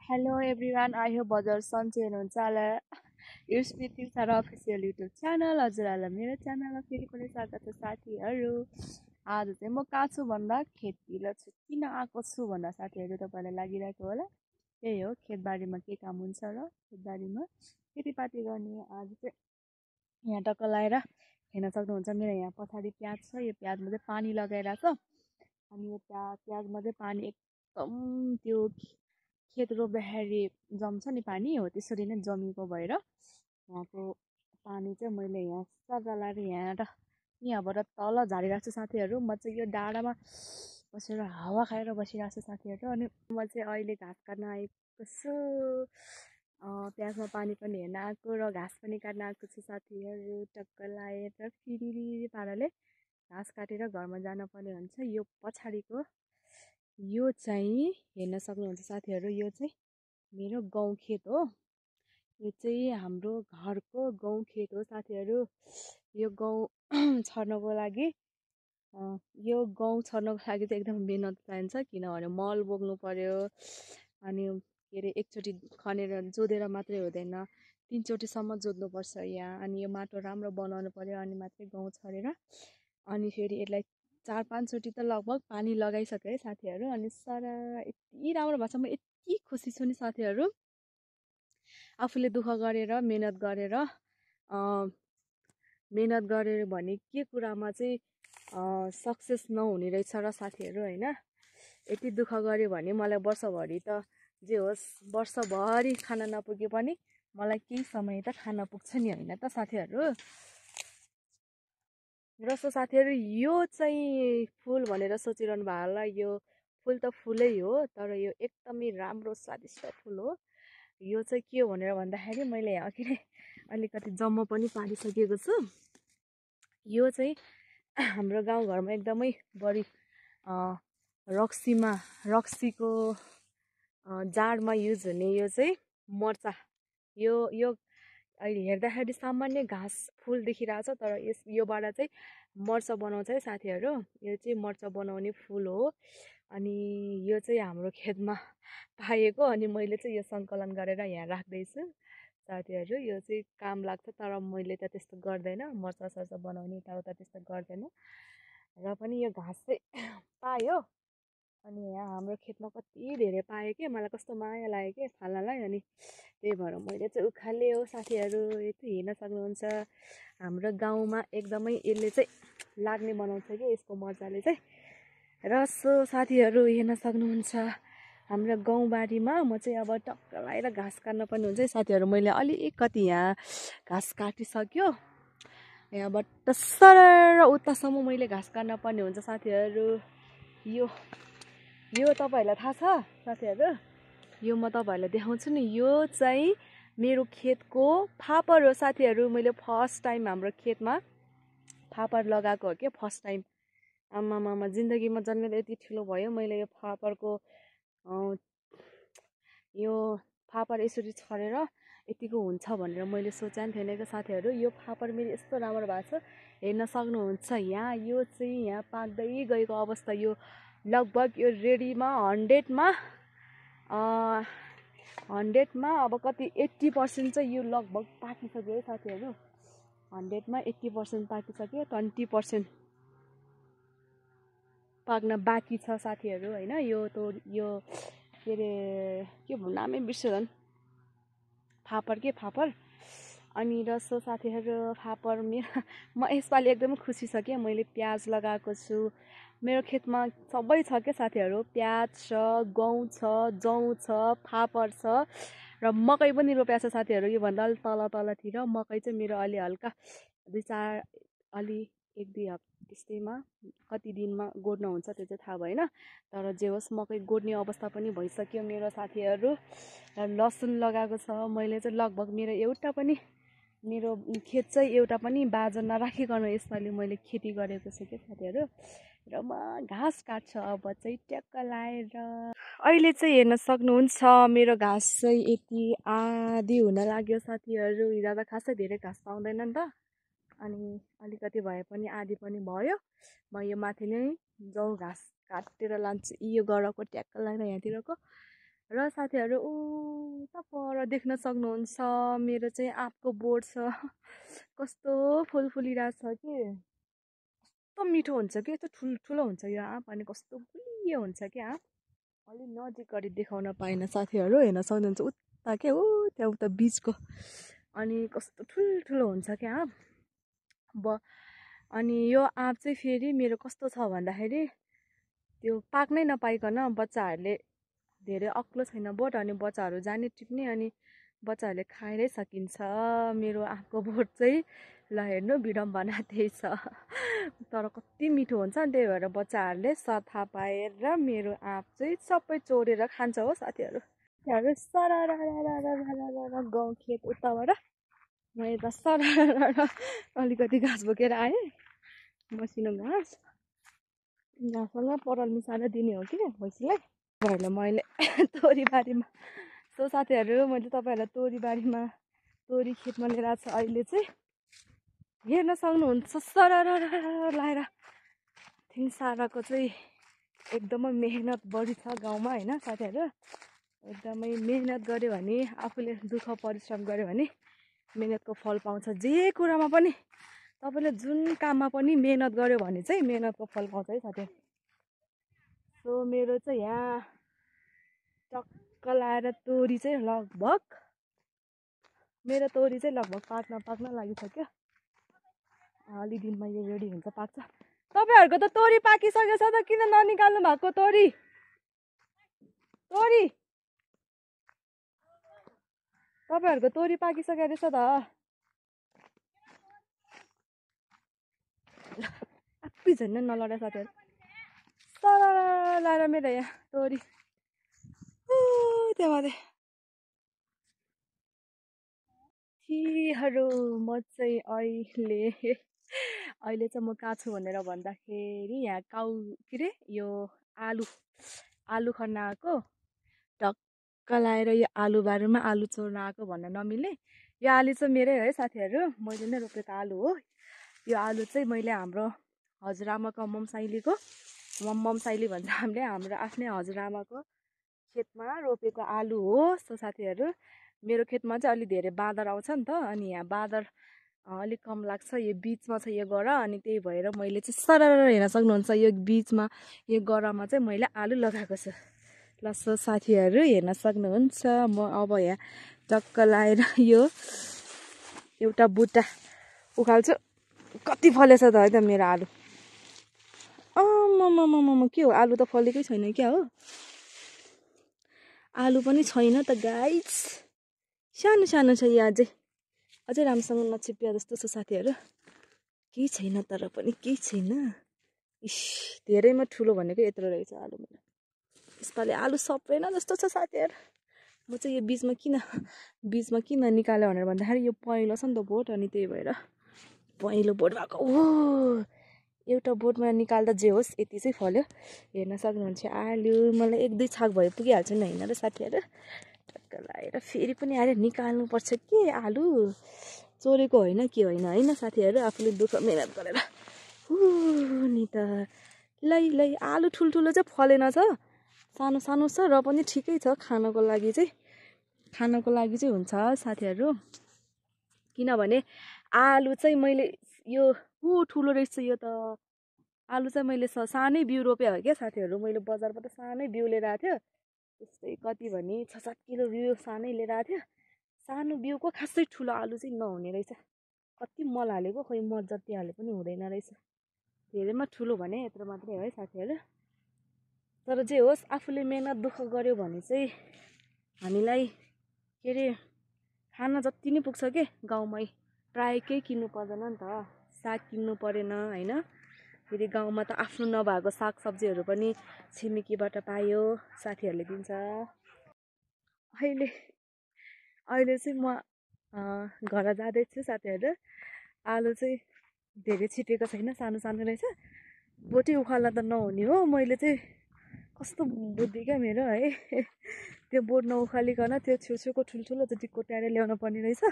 Hello everyone, I hope हजुर सन्चै हुनुहुन्छ होला। It's me Tilsara official YouTube channel. हजुरहरूलाई मेरो च्यानलमा फेरि पनि स्वागत छ साथीहरू। आज चाहिँ म कहाँ छु भन्दा खेततिर छु। किन आएको छु भन्दा साथीहरू तपाईँलाई लागिरहेको होला त्यही हो, खेतबारीमा के काम हुन्छ र खेतबारीमा खेतीपाती गर्ने। आज चाहिँ यहाँ टक्क लगाएर हेर्न सक्नुहुन्छ मेरो यहाँ पछाडि प्याज छ। यो प्याजमा चाहिँ पानी लगाइरहेको छ। अनि यो प्याजमा चाहिँ पानी एकदम त्यो खेत रोप्दाखेरि जम्छ नि पानी, हो त्यसरी नै जमेको भएर यहाँको पानी चाहिँ मैले यहाँ सर लाएर यहाँबाट तल झारिरहेको छु साथीहरू। म चाहिँ यो डाँडामा बसेर हावा खाएर बसिरहेको छु साथीहरू। अनि म चाहिँ अहिले घाँस काट्न आएको छु। प्याजमा पानी पनि हेर्न आएको र घाँस पनि काट्न आएको छु साथीहरू। टक्क लाएर फिरिरी पाराले घाँस काटेर घरमा जानुपर्ने हुन्छ। यो पछाडिको यो चाहिँ हेर्न सक्नुहुन्छ साथीहरू, यो चाहिँ मेरो गाउँ खेत हो। यो चाहिँ हाम्रो घरको गाउँ खेत हो साथीहरू। यो गाउँ छर्नको लागि यो गाउँ छर्नको लागि चाहिँ एकदम मेहनत चाहिन्छ, किनभने मल बोक्नु पर्यो। अनि के अरे एकचोटि खनेर जोतेर मात्रै हुँदैन, 3चोटिसम्म जोत्नुपर्छ यहाँ। अनि यो माटो राम्रो बनाउनु पर्यो अनि मात्रै गाउँ छरेर अनि फेरि यसलाई 4-5चोटि त लगभग पानी लगाइसक्यो है साथीहरू। अनि सारा यति राम्रो भएको छ, म यति खुसी छु नि साथीहरू। आफूले दुःख गरेर मेहनत गरेर भने के कुरामा चाहिँ सक्सेस नहुने रहेछ र साथीहरू होइन। यति दुःख गऱ्यो भने मलाई वर्षभरि त जे होस्, वर्षभरि खाना नपुगे पनि मलाई केही समय त खाना पुग्छ नि होइन त साथीहरू। र साथीहरू यो चाहिँ फुल भनेर सोचिरहनु भएको होला, यो फुल त फुलै हो तर यो एकदमै राम्रो स्वादिष्ट फुल हो। यो चाहिँ के हो भनेर भन्दाखेरि मैले यहाँ अघि नै अलिकति जम्मा पनि पारिसकेको छु। यो चाहिँ हाम्रो गाउँघरमा एकदमै बढी रक्सीको जाडमा युज हुने यो चाहिँ मर्चा। यो अहिले हेर्दाखेरि सामान्य घाँस फुल देखिरहेको छ तर योबाट चाहिँ मर्चा बनाउँछ है साथीहरू। यो चाहिँ मर्चा बनाउने फुल हो। अनि यो चाहिँ हाम्रो खेतमा पाएको, अनि मैले चाहिँ यो सङ्कलन गरेर यहाँ राख्दैछु साथीहरू। यो चाहिँ काम लाग्छ तर मैले त त्यस्तो गर्दैन, मर्चा सर्चा बनाउने यताउता त्यस्तो गर्दैन। र पनि यो घाँस चाहिँ पायो अनि यहाँ हाम्रो खेतमा कति धेरै पायो कि मलाई कस्तो माया लाग्यो कि फाल्नलाई। अनि त्यही भएर मैले चाहिँ उखाले हो साथीहरू। यति हेर्न सक्नुहुन्छ हाम्रो गाउँमा एकदमै यसले चाहिँ लाग्ने बनाउँछ कि यसको मर्चाले चाहिँ। र साथीहरू हेर्न सक्नुहुन्छ हाम्रो गाउँबारीमा म चाहिँ अब टक्क लगाएर घाँस काट्न पनि हुन्छ है साथीहरू। मैले अलिकति यहाँ घाँस काटिसक्यो, यहाँबाट सर उतासम्म मैले घाँस काट्न पर्ने हुन्छ साथीहरू। यो तपाईँहरूलाई थाहा छ साथीहरू, यो म तपाईँहरूलाई देखाउँछु नि। यो चाहिँ मेरो खेतको फापर हो साथीहरू। मैले फर्स्ट टाइम हाम्रो खेतमा फापर लगाएको हो क्या, फर्स्ट टाइम। आमामामा जिन्दगीमा जन्मेर यति ठुलो भयो मैले यो फापर यसरी छरेर यतिको हुन्छ भनेर मैले सोचेको थिएन क्या साथीहरू। यो फापर मेरो यस्तो राम्रो भएको छ हेर्न सक्नुहुन्छ यहाँ। यो चाहिँ यहाँ पाक्दै गएको अवस्था, यो लगभग यो रेडीमा 100मा अब कति 80% चाहिँ यो लगभग पाकिसक्यो है साथीहरू। 100मा 80% पाकिसक्यो, 20% पाक्न बाँकी छ साथीहरू होइन। यो के अरे के भन्नु नामै बिर्स्यो झन्, फापर। अनि र साथीहरू फापर म यसपालि एकदमै खुसी छ क्या। मैले प्याज लगाएको छु, मेरो खेतमा सबै छ क्या साथीहरू। प्याज छ, गहुँ छ, जौँ छ, फापर छ र मकै पनि रोपेको छ साथीहरू। योभन्दा तलतिर मकै चाहिँ मेरो अलि हल्का 1-2 हप्ता त्यस्तैमा कति दिनमा गोड्न हुन्छ त्यो चाहिँ थाहा भएन, तर जे होस् मकै गोड्ने अवस्था पनि भइसक्यो मेरो साथीहरू। र लसुन लगाएको छ मैले चाहिँ लगभग मेरो खेत चाहिँ एउटा पनि बाँझो नराखिकन यसपालि मैले खेती गरेको छु क्या साथीहरू। र म घाँस काट्छु अब चाहिँ ट्याक्क लाएर। अहिले चाहिँ हेर्न सक्नुहुन्छ मेरो घाँस चाहिँ यति आधी हुन लाग्यो साथीहरू। हिजो त खासै धेरै घाँस पाउँदैन नि त, अनि अलिकति भए पनि आधी पनि भयो। म यो माथि नै जौँ घाँस काटेर लान्छु, यो गरको ट्याक्क लगाएर यहाँतिरको। र साथीहरू उता पर देख्न सक्नुहुन्छ मेरो चाहिँ आँपको बोट छ कस्तो फुल फुलिरहेको छ कि कस्तो मिठो हुन्छ कि यस्तो ठुल्ठुलो हुन्छ यो आँप अनि कस्तो गुलियो हुन्छ कि आँप अलिक नजिक गरी देखाउन पाइनँ साथीहरू हेर्न सक्नुहुन्छ उता के त्यहाँ उता बिचको अनि कस्तो ठुल्ठुलो हुन्छ क्या आँप अनि यो आँप चाहिँ फेरि मेरो कस्तो छ भन्दाखेरि त्यो पाक्नै नपाइकन बच्चाहरूले धेरै अग्लो छैन बोट अनि बच्चाहरू जाने टिप्ने अनि बच्चाहरूले खाएरै सकिन्छ मेरो आँपको बोट चाहिँ ल हेर्नु विडम्बना त्यही छ तर कति मिठो हुन्छ नि त्यही भएर बच्चाहरूले सथा पाएर मेरो आँप चाहिँ सबै चोरेर खान्छ हो साथीहरू सरर गाउँ खेत उताबाट म यता सरर अलिकति घाँस बोकेर आएँ मसिनो घाँससँग पराल मिसाएर दिने हो कि भैँसीलाई तपाईँहरूलाई मैले तोरीबारीमा सो साथीहरू मैले तपाईँहरूलाई तोरीबारीमा तोरी खेतमा लिएर आएको छु अहिले चाहिँ हेर्न सक्नुहुन्छ सरर लाएर थिङ साराको चाहिँ एकदमै मेहनत बढी छ गाउँमा होइन साथीहरू एकदमै मेहनत गऱ्यो भने आफूले दुःख परिश्रम गऱ्यो भने मेहनतको फल पाउँछ जे कुरामा पनि तपाईँले जुन काममा पनि मेहनत गऱ्यो भने चाहिँ मेहनतको फल पाउँछ है साथीहरू सो मेरो चाहिँ यहाँ टक्क लाएर तोरी चाहिँ लगभग मेरो तोरी चाहिँ लगभग पाक्न लागिसक्यो अलि दिनमा यो रेडी हुन्छ पाक्छ तपाईँहरूको त तोरी पाकिसकेको छ त किन ननिकाल्नु भएको तोरी तपाईँहरूको तोरी पाकिसकेको रहेछ त आप्पी झन् नलडा साथीहरू तर लाएर मेरो यहाँ तोरी त्यो माथि म चाहिँ अहिले चाहिँ म कहाँ छु भनेर भन्दाखेरि यहाँ के अरे यो आलु खन्न आएको टक्क लाएर यो आलु बारीमा आलु चोर्न आएको भन्न नमिले यो आलु चाहिँ मेरै है साथीहरू मैले नै रोपेको आलु हो यो आलु चाहिँ मैले हाम्रो हजुरआमाको ममसाइली भन्छ हामीले हाम्रो आफ्नै हजुरआमाको खेतमा रोपेको आलु हो सो साथीहरू मेरो खेतमा चाहिँ अलि धेरै बाँदर आउँछ नि त अनि यहाँ बाँदर अलिक कम लाग्छ यो बिचमा छ यो गरा अनि त्यही भएर मैले चाहिँ सरर हेर्न सक्नुहुन्छ यो बिचमा यो गरामा चाहिँ मैले आलु लगाएको छु ल सो साथीहरू हेर्न सक्नुहुन्छ म अब यहाँ टक्क लाएर यो एउटा बुट्टा उखाल्छु कति फलेछ त है त मेरो आलु म के हो आलु त फलेकै छैन क्या हो आलु पनि छैन त गाइस सानो सानो छ यो अझै राम्रोसँग नछिपिया जस्तो छ साथीहरू केही छैन तर पनि केही छैन इस धेरैमा ठुलो भनेको यत्रो रहेछ आलु मेरो यसपालि आलु सप्रेन जस्तो छ साथीहरू म चाहिँ यो बिचमा किन निकाल्यो भनेर भन्दाखेरि यो पहेँलो छ नि त बोट अनि त्यही भएर पहेँलो बोट भएको एउटा बोटमा निकाल्दा जे होस् यति चाहिँ फल्यो हेर्न सक्नुहुन्छ आलु मलाई 1-2 छाक भए पुगिहाल्छ नि होइन र साथीहरू टक्क लाएर फेरि पनि आएर निकाल्नुपर्छ के आलु चोरेको होइन के होइन साथीहरू आफूले दुःख मेहनत गरेर नि त लै आलु ठुल्ठुलो चाहिँ फलेन छ सानो सानो छ र पनि ठिकै छ खानको लागि चाहिँ हुन्छ साथीहरू किनभने आलु चाहिँ मैले यो ठुलो रहेछ यो त आलु चाहिँ मैले सानै बिउ रोपे हो क्या साथीहरू मैले बजारबाट सानै बिउ लिएर आएको थियो त्यस्तै कति भने 6-7 किलो बिउ सानै लिएर आएको थियो सानो बिउको खासै ठुलो आलु चाहिँ नहुने रहेछ कति मल हालेको खोइ मल जति हाले पनि हुँदैन रहेछ धेरैमा ठुलो भने यत्रो मात्रै है साथीहरू तर जे होस् आफूले मेहनत दुःख गर्यो भने चाहिँ हामीलाई के अरे खान जति नै पुग्छ के गाउँमै प्राय केही किन्नु पर्दैन नि त साग किन्नु परेन होइन फेरि गाउँमा त आफ्नो नभएको सागसब्जीहरू पनि छिमेकीबाट पायो साथीहरूले दिन्छ अहिले चाहिँ म घर जाँदैछु साथीहरू आलु चाहिँ धेरै छिटेको छैन सानो सानो रहेछ बोटै उखाल्न त नहुने हो मैले चाहिँ कस्तो बुद्धि क्या मेरो है त्यो बोट नउखालिकन त्यो छेउछेउको ठुल्ठुलो चाहिँ कोट्याएर ल्याउनु पर्ने रहेछ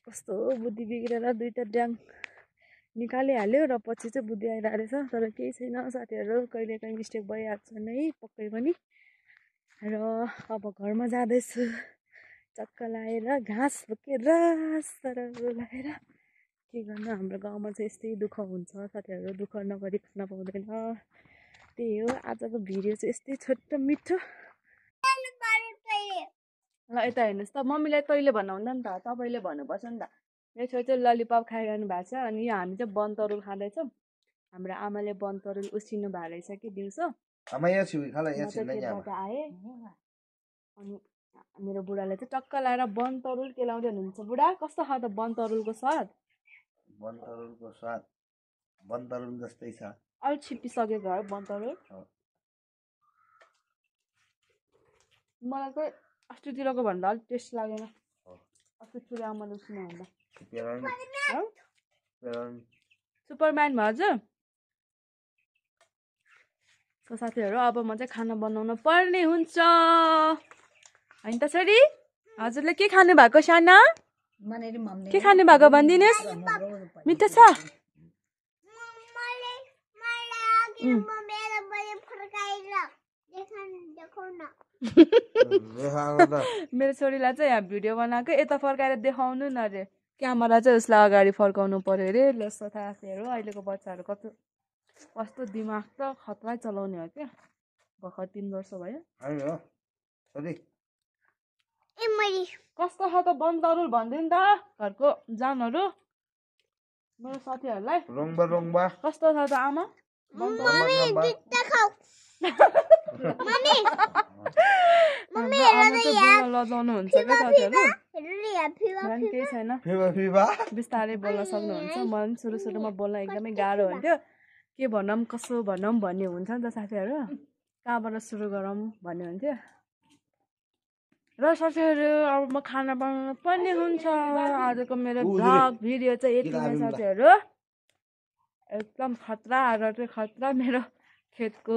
कस्तो बुद्धि बिग्रेर 2टा ड्याङ निकालिहाल्यो र पछि चाहिँ बुद्धि आइरहेको रहेछ तर केही छैन साथीहरू कहिलेकाहीँ मिस्टेक भइहाल्छ नै पक्कै पनि र अब घरमा जाँदैछु चक्क लाएर घाँस बोकेर लगाएर के गर्नु हाम्रो गाउँमा चाहिँ यस्तै दुःख हुन्छ साथीहरू दुःख नगरी खान पाउँदैन त्यही हो आजको भिडियो चाहिँ यस्तै छोटो मिठो ल यता हेर्नुहोस् त मम्मीलाई तैँले भन्नु हुँदैन नि त तपाईँले भन्नुपर्छ नि त मेरो छोरी चाहिँ ललिपप खाइरहनु भएको छ अनि यो हामी चाहिँ बनतरुल खाँदैछौँ हाम्रो आमाले बनतरुल उसिन्नु भएको रहेछ कि दिउँसो आएँ अनि मेरो बुढाले चाहिँ टक्क लाएर बनतरुल केलाउँदै हुनुहुन्छ बुढा कस्तो खायो त बनतरुलको स्वाद बनतरुल जस्तै छ अलि छिप्पिसकेको है बनतरुल मलाई चाहिँ अस्तितिरको भन्दा अलिक टेस्ट लागेन अस्तितिर आमाले उसिन्नु भन्दा सुपरम्यान भयो हजुर सो साथीहरू अब म चाहिँ खाना बनाउन पर्ने हुन्छ होइन त छोरी हजुरले के खानु भएको साना के खानु भएको भनिदिनुहोस् मिठो छ मेरो छोरीलाई चाहिँ यहाँ भिडियो बनाएको यता फर्काएर देखाउनु न अरे क्यामेरा चाहिँ उसलाई अगाडि फर्काउनु पर्यो अरे लेसो साथीहरू अहिलेको बच्चाहरू कस्तो दिमाग त खतरा चलाउने हो क्या भर्खर 3 वर्ष भयो कस्तो खालको बनतरुल भनिदिनु त घरको जानहरू मेरो साथीहरूलाई कस्तो छ त आमा लजाउनु हुन्छ क्या साथीहरू केही छैन बिस्तारै बोल्न सक्नुहुन्छ म पनि सुरुमा बोल्न एकदमै गाह्रो हुन्थ्यो के भनौँ कसो भनौँ भन्ने हुन्छ नि त साथीहरू कहाँबाट सुरु गरौँ भन्ने हुन्थ्यो र साथीहरू अब म खाना बनाउनु पर्ने हुन्छ आजको मेरो भ्लग भिडियो चाहिँ यति नै साथीहरू एकदम खतरा र चाहिँ खतरा मेरो खेतको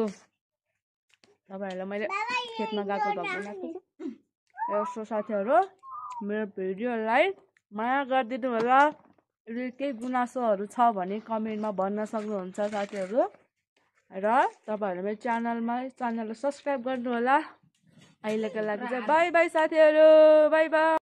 तपाईँहरूलाई मैले खेतमा गएको भ्लग बनाएको छु यस्तो साथीहरू मेरो भिडियोलाई माया गरिदिनु होला यदि केही गुनासोहरू छ भने कमेन्टमा भन्न सक्नुहुन्छ साथीहरू र तपाईँहरू मेरो च्यानललाई सब्सक्राइब गर्नु होला अहिलेको लागि चाहिँ बाई बाई साथीहरू बाई बाई